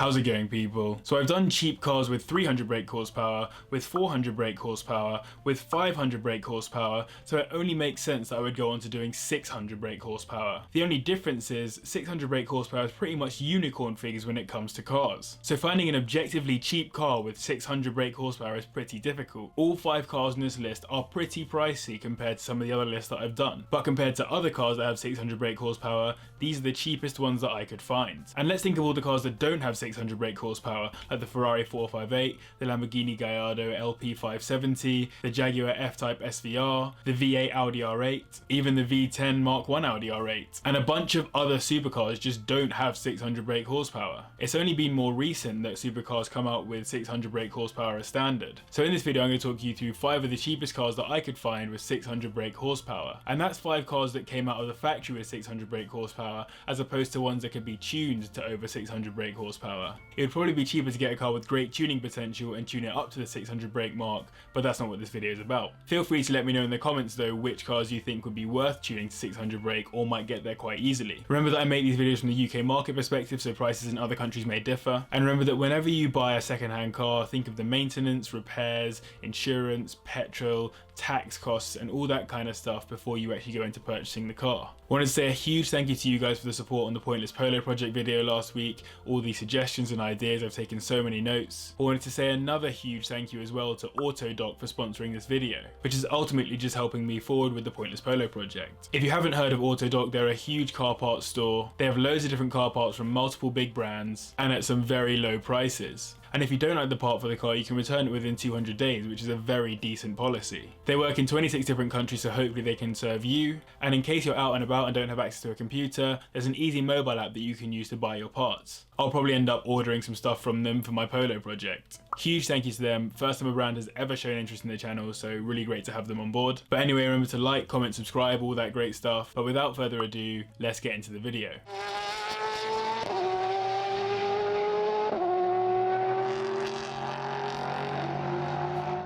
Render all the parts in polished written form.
How's it going, people? So I've done cheap cars with 300 brake horsepower, with 400 brake horsepower, with 500 brake horsepower, so it only makes sense that I would go on to doing 600 brake horsepower. The only difference is 600 brake horsepower is pretty much unicorn figures when it comes to cars. So finding an objectively cheap car with 600 brake horsepower is pretty difficult. All 5 cars on this list are pretty pricey compared to some of the other lists that I've done. But compared to other cars that have 600 brake horsepower, these are the cheapest ones that I could find. And let's think of all the cars that don't have 600 brake horsepower, like the Ferrari 458, the Lamborghini Gallardo LP570, the Jaguar F-Type SVR, the V8 Audi R8, even the V10 Mark 1 Audi R8, and a bunch of other supercars just don't have 600 brake horsepower. It's only been more recent that supercars come out with 600 brake horsepower as standard. So in this video I'm going to talk you through 5 of the cheapest cars that I could find with 600 brake horsepower. And that's 5 cars that came out of the factory with 600 brake horsepower, as opposed to ones that could be tuned to over 600 brake horsepower. It would probably be cheaper to get a car with great tuning potential and tune it up to the 600 brake mark, but that's not what this video is about. Feel free to let me know in the comments though which cars you think would be worth tuning to 600 brake or might get there quite easily. Remember that I make these videos from the UK market perspective, so prices in other countries may differ. And remember that whenever you buy a second-hand car, think of the maintenance, repairs, insurance, petrol, tax costs and all that kind of stuff before you actually go into purchasing the car. I wanted to say a huge thank you to you guys for the support on the Pointless Polo project video last week, all the suggestions and ideas. I've taken so many notes. I wanted to say another huge thank you as well to Autodoc for sponsoring this video, which is ultimately just helping me forward with the Pointless Polo project. If you haven't heard of Autodoc, they're a huge car parts store. They have loads of different car parts from multiple big brands and at some very low prices. And if you don't like the part for the car, you can return it within 200 days, which is a very decent policy. They work in 26 different countries, so hopefully they can serve you. And in case you're out and about and don't have access to a computer, there's an easy mobile app that you can use to buy your parts. I'll probably end up ordering some stuff from them for my Polo project. Huge thank you to them. First time a brand has ever shown interest in the channel, so really great to have them on board. But anyway, remember to like, comment, subscribe, all that great stuff. But without further ado, let's get into the video.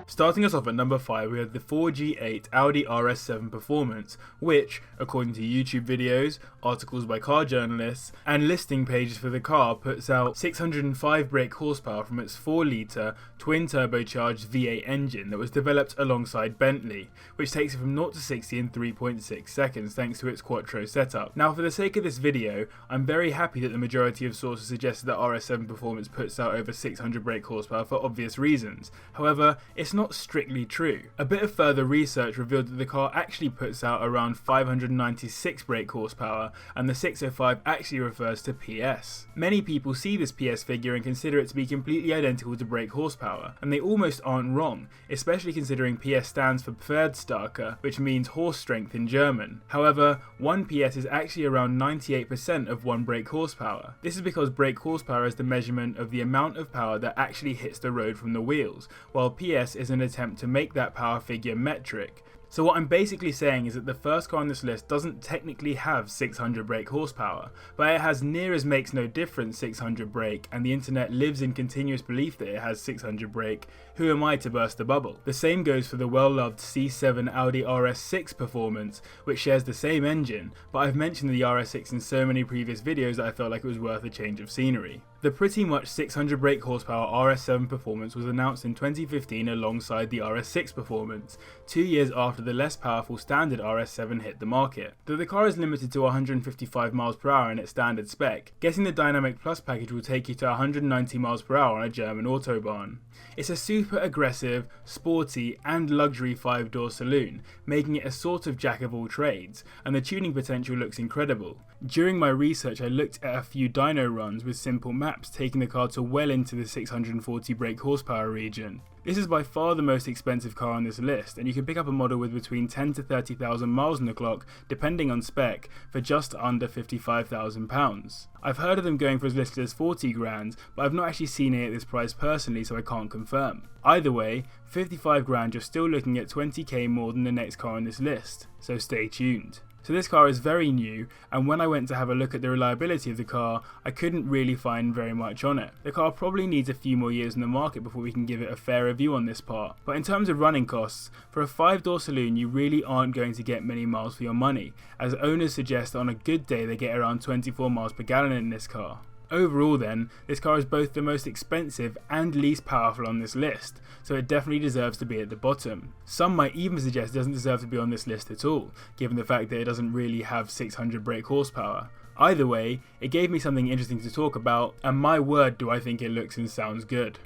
Starting us off at number 5, we have the 4G8 Audi RS7 Performance, which, according to YouTube videos, articles by car journalists, and listing pages for the car, puts out 605 brake horsepower from its 4-litre twin-turbocharged V8 engine that was developed alongside Bentley, which takes it from 0 to 60 in 3.6 seconds thanks to its Quattro setup. Now, for the sake of this video, I'm very happy that the majority of sources suggested that RS7 Performance puts out over 600 brake horsepower for obvious reasons. However, it's not strictly true. A bit of further research revealed that the car actually puts out around 596 brake horsepower, and the 605 actually refers to PS. Many people see this PS figure and consider it to be completely identical to brake horsepower, and they almost aren't wrong, especially considering PS stands for Pferdstärke, which means horse strength in German. However, 1 PS is actually around 98% of 1 brake horsepower. This is because brake horsepower is the measurement of the amount of power that actually hits the road from the wheels, while PS is an attempt to make that power figure metric. So what I'm basically saying is that the first car on this list doesn't technically have 600 brake horsepower, but it has near as makes no difference 600 brake, and the internet lives in continuous belief that it has 600 brake. Who am I to burst the bubble? The same goes for the well-loved C7 Audi RS6 Performance, which shares the same engine, but I've mentioned the RS6 in so many previous videos that I felt like it was worth a change of scenery. The pretty much 600 brake horsepower RS7 Performance was announced in 2015 alongside the RS6 Performance, 2 years after the less powerful standard RS7 hit the market. Though the car is limited to 155 miles per hour in its standard spec, getting the Dynamic Plus package will take you to 190 miles per hour on a German autobahn. It's a super aggressive, sporty and luxury 5-door saloon, making it a sort of jack of all trades, and the tuning potential looks incredible. During my research I looked at a few dyno runs with simple maps taking the car to well into the 640 brake horsepower region. This is by far the most expensive car on this list, and you can pick up a model with between 10 to 30,000 miles on the clock, depending on spec, for just under £55,000. I've heard of them going for as little as 40 grand, but I've not actually seen it at this price personally, so I can't confirm. Either way, 55 grand, you're still looking at 20k more than the next car on this list, so stay tuned. So this car is very new, and when I went to have a look at the reliability of the car, I couldn't really find very much on it. The car probably needs a few more years in the market before we can give it a fair review on this part. But in terms of running costs, for a 5-door saloon you really aren't going to get many miles for your money, as owners suggest that on a good day they get around 24 miles per gallon in this car. Overall then, this car is both the most expensive and least powerful on this list, so it definitely deserves to be at the bottom. Some might even suggest it doesn't deserve to be on this list at all, given the fact that it doesn't really have 600 brake horsepower. Either way, it gave me something interesting to talk about, and my word do I think it looks and sounds good.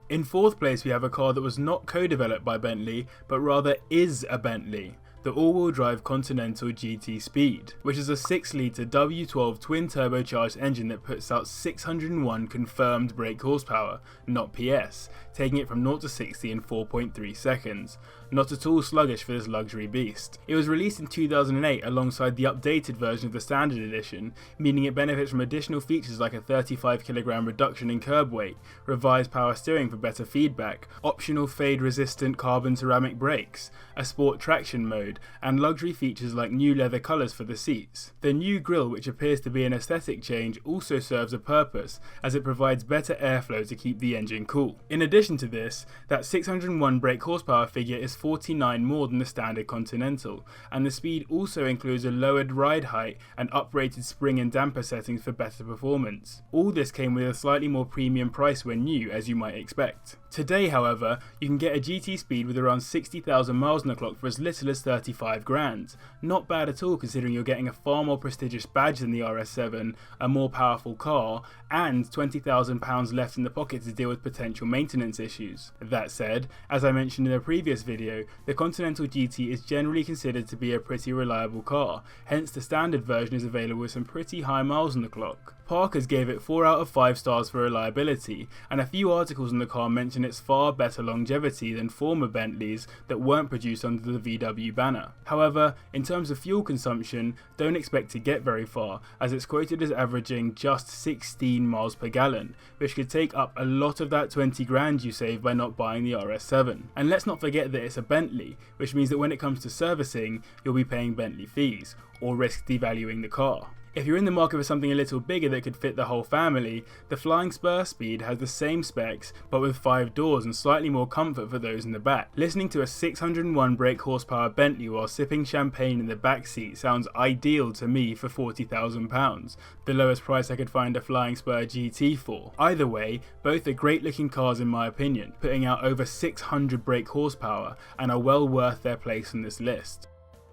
In fourth place we have a car that was not co-developed by Bentley, but rather is a Bentley. The all-wheel drive Continental GT Speed, which is a 6-litre W12 twin turbocharged engine that puts out 601 confirmed brake horsepower, not PS, taking it from 0 to 60 in 4.3 seconds. Not at all sluggish for this luxury beast. It was released in 2008 alongside the updated version of the standard edition, meaning it benefits from additional features like a 35kg reduction in curb weight, revised power steering for better feedback, optional fade-resistant carbon ceramic brakes, a sport traction mode, and luxury features like new leather colours for the seats. The new grille, which appears to be an aesthetic change, also serves a purpose, as it provides better airflow to keep the engine cool. In addition to this, that 601 brake horsepower figure is 49 more than the standard Continental, and the Speed also includes a lowered ride height and uprated spring and damper settings for better performance. All this came with a slightly more premium price when new, as you might expect. Today, however, you can get a GT Speed with around 60,000 miles on the clock for as little as 35 grand. Not bad at all considering you're getting a far more prestigious badge than the RS7, a more powerful car, and £20,000 left in the pocket to deal with potential maintenance issues. That said, as I mentioned in a previous video, the Continental GT is generally considered to be a pretty reliable car, hence the standard version is available with some pretty high miles on the clock. Parker's gave it 4 out of 5 stars for reliability, and a few articles on the car mention its far better longevity than former Bentleys that weren't produced under the VW banner. However, in terms of fuel consumption, don't expect to get very far, as it's quoted as averaging just 16 miles per gallon, which could take up a lot of that 20 grand you save by not buying the RS7. And let's not forget that it's a Bentley, which means that when it comes to servicing, you'll be paying Bentley fees, or risk devaluing the car. If you're in the market for something a little bigger that could fit the whole family, the Flying Spur Speed has the same specs but with 5 doors and slightly more comfort for those in the back. Listening to a 601 brake horsepower Bentley while sipping champagne in the back seat sounds ideal to me for £40,000, the lowest price I could find a Flying Spur GT for. Either way, both are great looking cars in my opinion, putting out over 600 brake horsepower and are well worth their place on this list.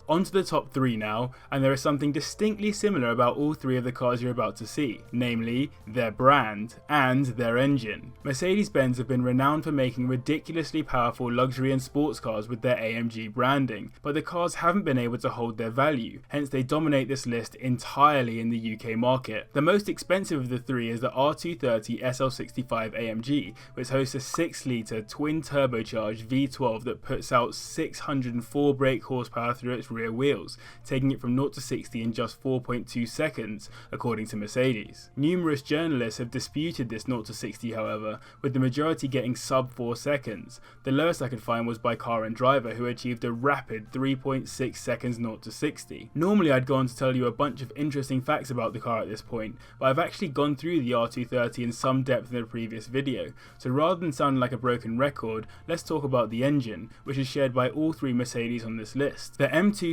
On to the top 3 now, and there is something distinctly similar about all 3 of the cars you're about to see, namely their brand and their engine. Mercedes-Benz have been renowned for making ridiculously powerful luxury and sports cars with their AMG branding, but the cars haven't been able to hold their value, hence they dominate this list entirely in the UK market. The most expensive of the 3 is the R230 SL65 AMG, which hosts a 6-litre twin turbocharged V12 that puts out 604 brake horsepower through its rear wheels, taking it from 0 to 60 in just 4.2 seconds, according to Mercedes. Numerous journalists have disputed this 0 to 60 however, with the majority getting sub 4 seconds. The lowest I could find was by Car and Driver, who achieved a rapid 3.6 seconds 0 to 60. Normally I'd go on to tell you a bunch of interesting facts about the car at this point, but I've actually gone through the R230 in some depth in a previous video, so rather than sounding like a broken record, let's talk about the engine, which is shared by all 3 Mercedes on this list. The M275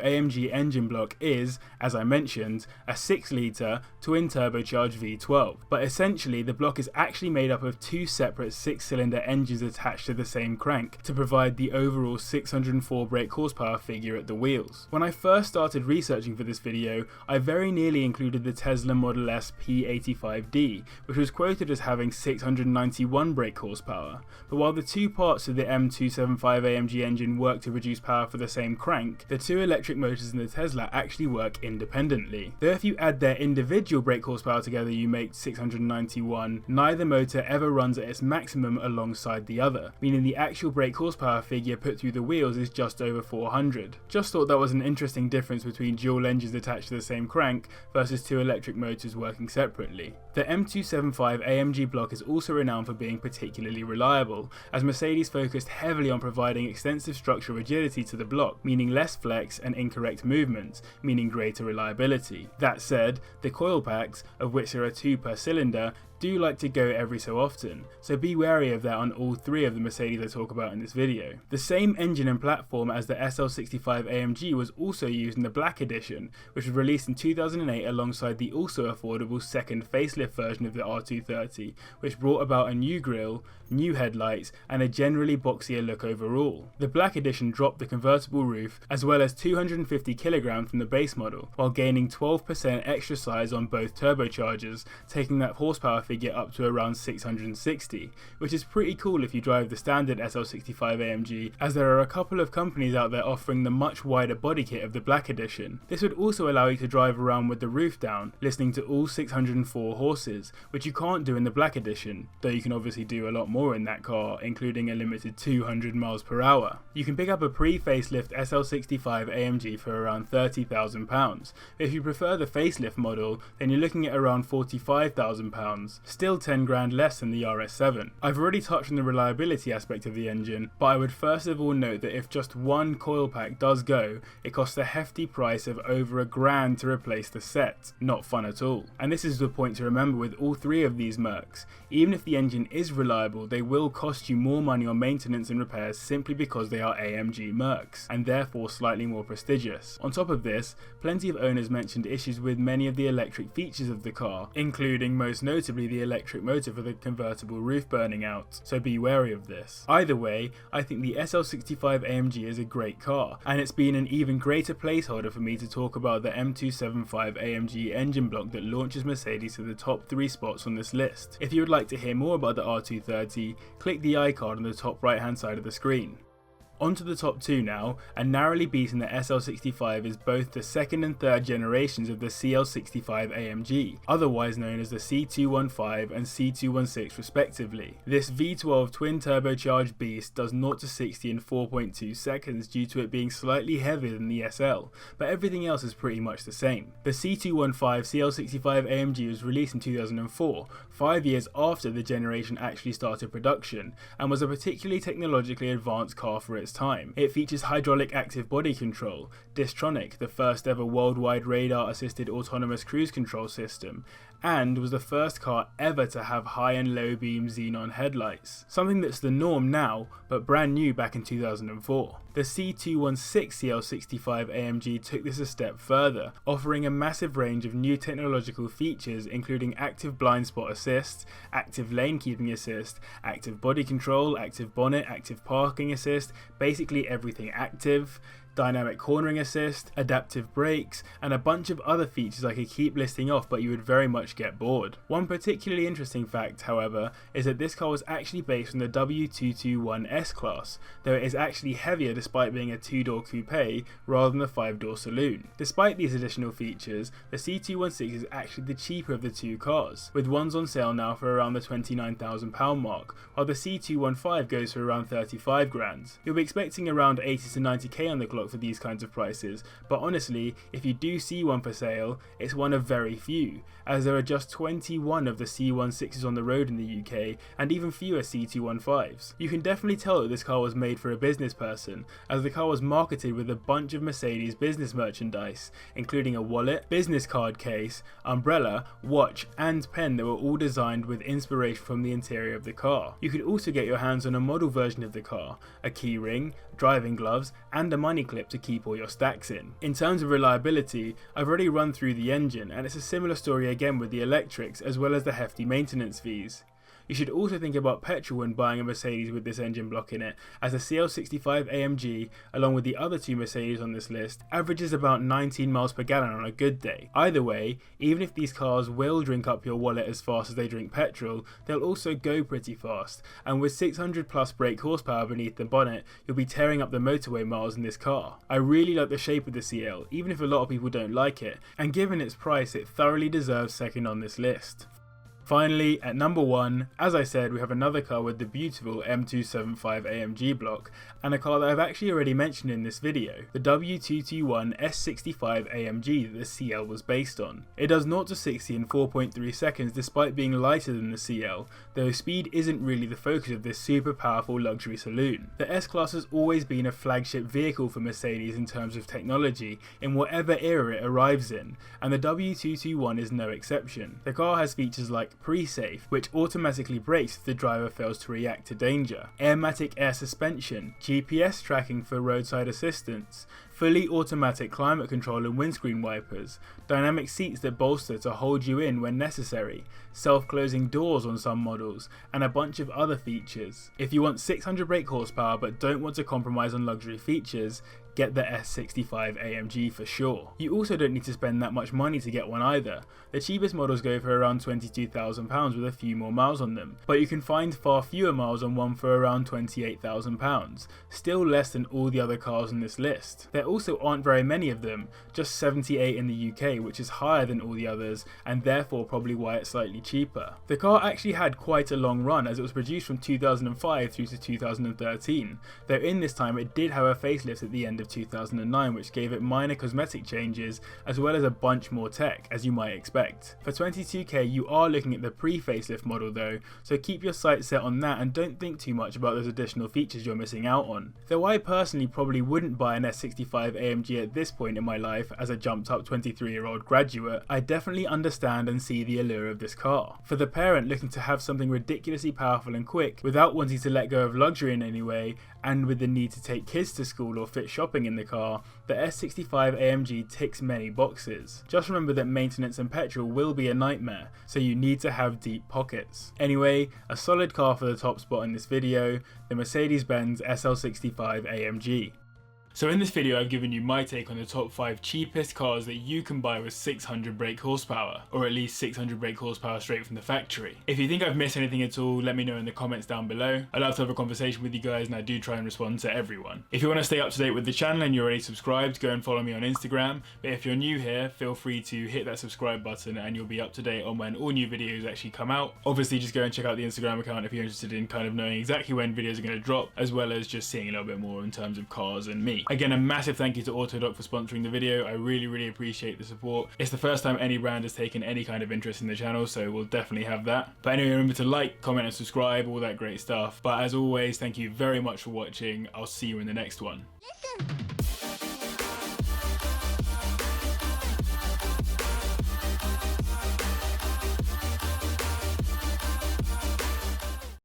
AMG engine block is, as I mentioned, a 6-litre twin turbocharged V12, but essentially the block is actually made up of 2 separate 6-cylinder engines attached to the same crank to provide the overall 604 brake horsepower figure at the wheels. When I first started researching for this video, I very nearly included the Tesla Model S P85D, which was quoted as having 691 brake horsepower, but while the 2 parts of the M275 AMG engine work to produce power for the same crank, the 2 electric motors in the Tesla actually work independently. Though if you add their individual brake horsepower together you make 691, neither motor ever runs at its maximum alongside the other, meaning the actual brake horsepower figure put through the wheels is just over 400. Just thought that was an interesting difference between dual engines attached to the same crank versus 2 electric motors working separately. The M275 AMG block is also renowned for being particularly reliable, as Mercedes focused heavily on providing extensive structural rigidity to the block, meaning less flex and incorrect movements, meaning greater reliability. That said, the coil packs, of which there are 2 per cylinder, do like to go every so often, so be wary of that on all three of the Mercedes I talk about in this video. The same engine and platform as the SL65 AMG was also used in the Black Edition, which was released in 2008 alongside the also affordable second facelift version of the R230, which brought about a new grille, new headlights, and a generally boxier look overall. The Black Edition dropped the convertible roof as well as 250 kg from the base model, while gaining 12% extra size on both turbochargers, taking that horsepower figure up to around 660, which is pretty cool if you drive the standard SL65 AMG, as there are a couple of companies out there offering the much wider body kit of the Black Edition. This would also allow you to drive around with the roof down, listening to all 604 horses, which you can't do in the Black Edition, though you can obviously do a lot more in that car, including a limited 200 miles per hour. You can pick up a pre-facelift SL65 AMG for around £30,000. If you prefer the facelift model, then you're looking at around £45,000, still 10 grand less than the RS7. I've already touched on the reliability aspect of the engine, but I would first of all note that if just one coil pack does go, it costs a hefty price of over £1,000 to replace the set. Not fun at all. And this is the point to remember with all three of these Mercs. Even if the engine is reliable, they will cost you more money on maintenance and repairs simply because they are AMG Mercs, and therefore slightly more prestigious. On top of this, plenty of owners mentioned issues with many of the electric features of the car, including most notably the electric motor for the convertible roof burning out, so be wary of this. Either way, I think the SL65 AMG is a great car, and it's been an even greater placeholder for me to talk about the M275 AMG engine block that launches Mercedes to the top 3 spots on this list. If you would like to hear more about the R230, click the icon on the top right hand side of the screen. On to the top 2 now, and narrowly beating the SL65 is both the second and third generations of the CL65 AMG, otherwise known as the C215 and C216 respectively. This V12 twin turbocharged beast does 0 to 60 in 4.2 seconds due to it being slightly heavier than the SL, but everything else is pretty much the same. The C215 CL65 AMG was released in 2004, 5 years after the generation actually started production, and was a particularly technologically advanced car for its time. It features hydraulic active body control, Distronic, the first ever worldwide radar assisted autonomous cruise control system, and was the first car ever to have high and low beam xenon headlights, something that's the norm now but brand new back in 2004. The C216 CL65 AMG took this a step further, offering a massive range of new technological features including active blind spot assist, active lane keeping assist, active body control, active bonnet, active parking assist, basically everything active, dynamic cornering assist, adaptive brakes, and a bunch of other features I could keep listing off, but you would very much get bored. One particularly interesting fact, however, is that this car was actually based on the W221 S-Class, though it is actually heavier despite being a 2-door coupe rather than the 5-door saloon. Despite these additional features, the C216 is actually the cheaper of the two cars, with ones on sale now for around the £29,000 mark, while the C215 goes for around 35 grand. You'll be expecting around 80 to 90k on the clock for these kinds of prices, but honestly, if you do see one for sale, it's one of very few, as there are just 21 of the C16s on the road in the UK, and even fewer C215s. You can definitely tell that this car was made for a business person, as the car was marketed with a bunch of Mercedes business merchandise, including a wallet, business card case, umbrella, watch, and pen that were all designed with inspiration from the interior of the car. You could also get your hands on a model version of the car, a key ring, driving gloves, and a money clip to keep all your stacks in. In terms of reliability, I've already run through the engine, and it's a similar story again with the electrics as well as the hefty maintenance fees. You should also think about petrol when buying a Mercedes with this engine block in it, as the CL65 AMG, along with the other two Mercedes on this list, averages about 19 miles per gallon on a good day. Either way, even if these cars will drink up your wallet as fast as they drink petrol, they'll also go pretty fast, and with 600 plus brake horsepower beneath the bonnet, you'll be tearing up the motorway miles in this car. I really like the shape of the CL, even if a lot of people don't like it, and given its price, it thoroughly deserves second on this list. Finally, at number 1, as I said, we have another car with the beautiful M275 AMG block, and a car that I've actually already mentioned in this video, the W221 S65 AMG that the CL was based on. It does 0 to 60 in 4.3 seconds despite being lighter than the CL, though speed isn't really the focus of this super powerful luxury saloon. The S-Class has always been a flagship vehicle for Mercedes in terms of technology in whatever era it arrives in, and the W221 is no exception. The car has features like pre-safe, which automatically brakes if the driver fails to react to danger, airmatic air suspension, GPS tracking for roadside assistance, fully automatic climate control and windscreen wipers, dynamic seats that bolster to hold you in when necessary, self-closing doors on some models, and a bunch of other features. If you want 600 brake horsepower but don't want to compromise on luxury features, get the S65 AMG for sure. You also don't need to spend that much money to get one either. The cheapest models go for around £22,000 with a few more miles on them, but you can find far fewer miles on one for around £28,000, still less than all the other cars on this list. There also aren't very many of them, just 78 in the UK, which is higher than all the others and therefore probably why it's slightly cheaper. The car actually had quite a long run as it was produced from 2005 through to 2013, though in this time it did have a facelift at the end of 2009 which gave it minor cosmetic changes as well as a bunch more tech, as you might expect. For 22k you are looking at the pre-facelift model though, so keep your sights set on that and don't think too much about those additional features you're missing out on. Though I personally probably wouldn't buy an S65 AMG at this point in my life as a jumped up 23-year-old graduate, I definitely understand and see the allure of this car. For the parent looking to have something ridiculously powerful and quick without wanting to let go of luxury in any way, and with the need to take kids to school or fit shopping in the car, the S65 AMG ticks many boxes. Just remember that maintenance and petrol will be a nightmare, so you need to have deep pockets. Anyway, a solid car for the top spot in this video, the Mercedes-Benz SL65 AMG. So in this video I've given you my take on the top 5 cheapest cars that you can buy with 600 brake horsepower, or at least 600 brake horsepower straight from the factory. If you think I've missed anything at all, let me know in the comments down below. I'd love to have a conversation with you guys and I do try and respond to everyone. If you want to stay up to date with the channel and you're already subscribed, go and follow me on Instagram, but if you're new here, feel free to hit that subscribe button and you'll be up to date on when all new videos actually come out. Obviously just go and check out the Instagram account if you're interested in kind of knowing exactly when videos are going to drop, as well as just seeing a little bit more in terms of cars and me. Again, a massive thank you to Autodoc for sponsoring the video. I really appreciate the support. It's the first time any brand has taken any kind of interest in the channel, so we'll definitely have that. But anyway, remember to like, comment and subscribe, all that great stuff. But as always, thank you very much for watching. I'll see you in the next one. Listen.